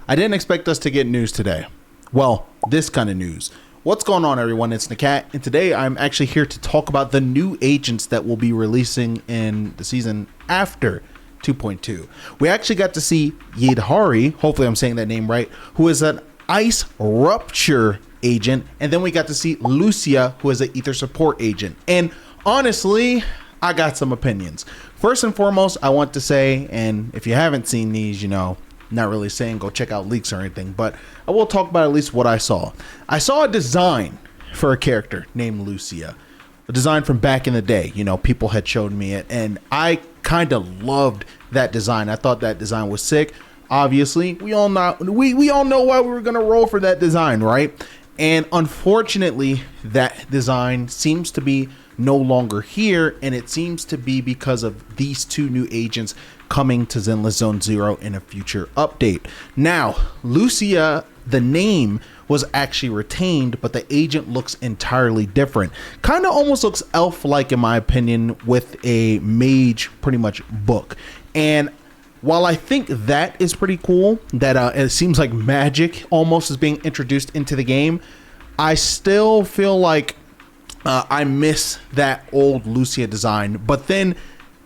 I didn't expect us to get news today. Well, this kind of news. What's going on, everyone? It's NAKAT, and today I'm actually here to talk about the new agents that will be releasing in the season after 2.2. We actually got to see Yidhari, hopefully I'm saying that name right, who is an ice rupture agent, and then we got to see Lucia, who is an ether support agent. And honestly, I got some opinions. First and foremost, I want to say, and if you haven't seen these, not really saying go check out leaks or anything, but I will talk about at least what I saw. I saw a design for a character named Lucia, a design from back in the day. People had showed me it, and I kind of loved that design. I thought that design was sick. Obviously, we all know why we were gonna roll for that design, right? And unfortunately, that design seems to be no longer here, and it seems to be because of these two new agents coming to Zenless Zone Zero in a future update. Now, Lucia, the name was actually retained, but the agent looks entirely different. Kind of almost looks elf-like, in my opinion, with a mage pretty much book. And while I think that is pretty cool, that it seems like magic almost is being introduced into the game, I still feel like I miss that old Lucia design. But then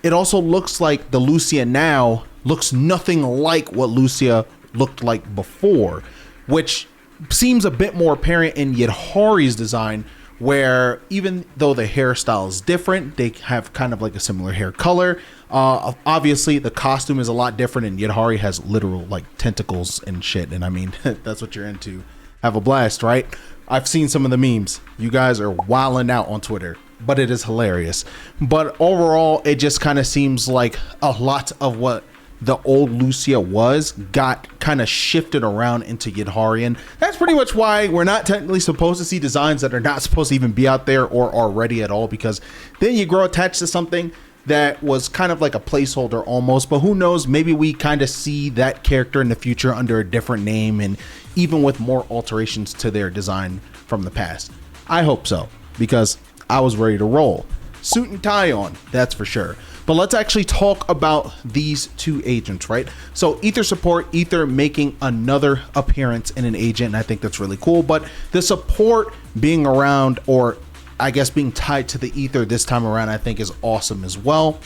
it also looks like the Lucia now looks nothing like what Lucia looked like before, which seems a bit more apparent in Yidhari's design, where even though the hairstyle is different, they have kind of like a similar hair color. Obviously, the costume is a lot different, and Yidhari has literal like tentacles and shit. And I mean, that's what you're into. Have a blast, right? I've seen some of the memes. You guys are wilding out on Twitter, but it is hilarious. But overall, it just kind of seems like a lot of what the old Lucia was got kind of shifted around into Yidhari, and that's pretty much why we're not technically supposed to see designs that are not supposed to even be out there or are ready at all, because then you grow attached to something that was kind of like a placeholder almost. But who knows, maybe we kind of see that character in the future under a different name and even with more alterations to their design from the past. I hope so, because I was ready to roll. Suit and tie on, that's for sure. But let's actually talk about these two agents, right? So Ether support, Ether making another appearance in an agent, and I think that's really cool. But the support being around, or I guess being tied to the Ether this time around, I think is awesome as well.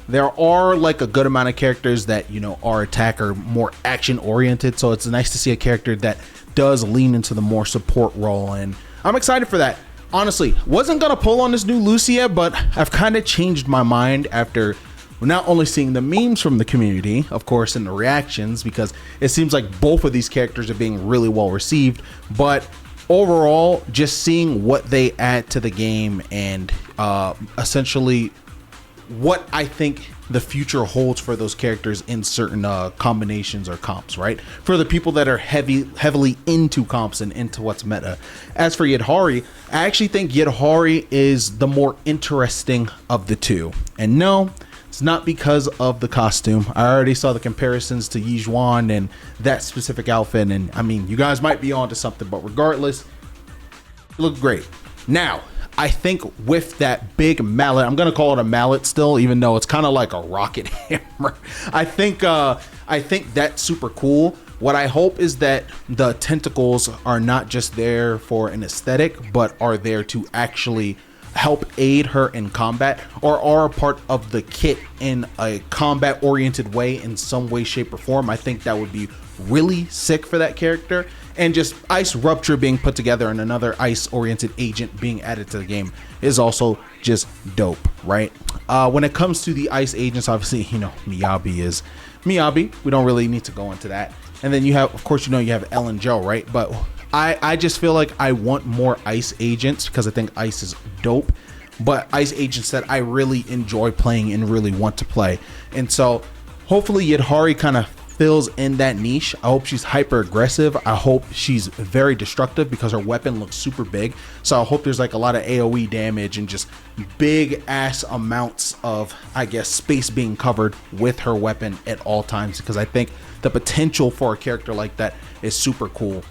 There are like a good amount of characters that, are attack or more action oriented. So it's nice to see a character that does lean into the more support role, and I'm excited for that. Honestly, wasn't gonna pull on this new Lucia, but I've kind of changed my mind after not only seeing the memes from the community, of course, and the reactions, because it seems like both of these characters are being really well received, but overall, just seeing what they add to the game and essentially what I think the future holds for those characters in certain combinations or comps, right? For the people that are heavily into comps and into what's meta. As for Yidhari, I actually think Yidhari is the more interesting of the two. And no, it's not because of the costume. I already saw the comparisons to Yijuan and that specific outfit, and I mean, you guys might be onto something, but regardless, it looked great. Now, I think with that big mallet, I'm gonna call it a mallet still, even though it's kind of like a rocket hammer. I think that's super cool. What I hope is that the tentacles are not just there for an aesthetic, but are there to actually help aid her in combat, or are a part of the kit in a combat oriented way in some way, shape, or form. I think that would be really sick for that character. And just ice rupture being put together and another ice oriented agent being added to the game is also just dope, right? When it comes to the ice agents, obviously, Miyabi is Miyabi. We don't really need to go into that. And then you have, of course, you have El and Joe, right? But I just feel like I want more ice agents because I think ice is dope, but ice agents that I really enjoy playing and really want to play. And so hopefully Yidhari kind of fills in that niche. I hope she's hyper aggressive. I hope she's very destructive because her weapon looks super big. So I hope there's like a lot of AoE damage and just big ass amounts of, I guess, space being covered with her weapon at all times, because I think the potential for a character like that is super cool.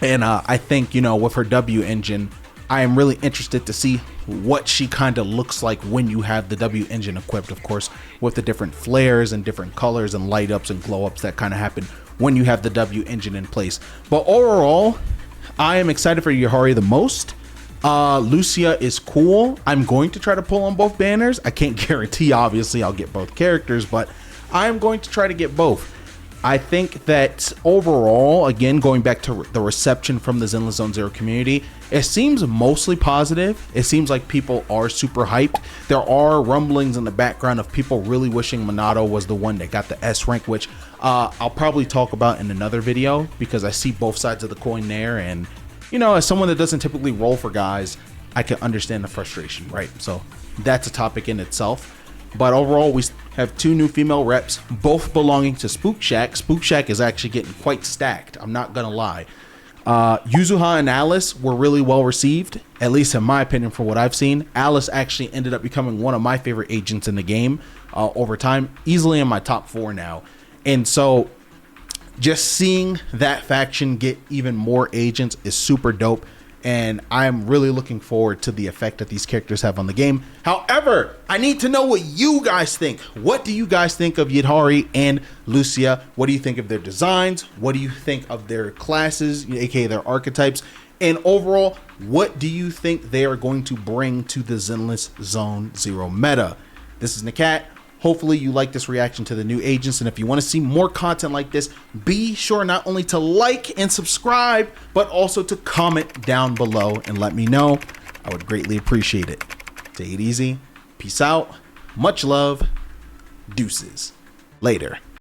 And I think, with her W engine, I am really interested to see what she kind of looks like when you have the W engine equipped, of course, with the different flares and different colors and light ups and glow ups that kind of happen when you have the W engine in place. But overall, I am excited for Yahari the most. Lucia is cool. I'm going to try to pull on both banners. I can't guarantee, obviously, I'll get both characters, but I'm going to try to get both. I think that overall, again, going back to the reception from the Zenless Zone Zero community, it seems mostly positive. It seems like people are super hyped. There are rumblings in the background of people really wishing Minato was the one that got the S rank, which I'll probably talk about in another video because I see both sides of the coin there. And, you know, as someone that doesn't typically roll for guys, I can understand the frustration, right? So that's a topic in itself. But overall, we have 2 new female reps, both belonging to Spook Shack. Spook Shack is actually getting quite stacked, I'm not gonna lie. Yuzuha and Alice were really well received, at least in my opinion from what I've seen. Alice actually ended up becoming one of my favorite agents in the game over time, easily in my top 4 now. And so just seeing that faction get even more agents is super dope. And I'm really looking forward to the effect that these characters have on the game. However, I need to know what you guys think. What do you guys think of Yahari and Lucia? What do you think of their designs? What do you think of their classes, aka their archetypes? And overall, what do you think they are going to bring to the Zenless Zone Zero meta? This is NAKAT. Hopefully you like this reaction to the new agents, and if you want to see more content like this, be sure not only to like and subscribe, but also to comment down below and let me know. I would greatly appreciate it. Take it easy. Peace out. Much love. Deuces. Later.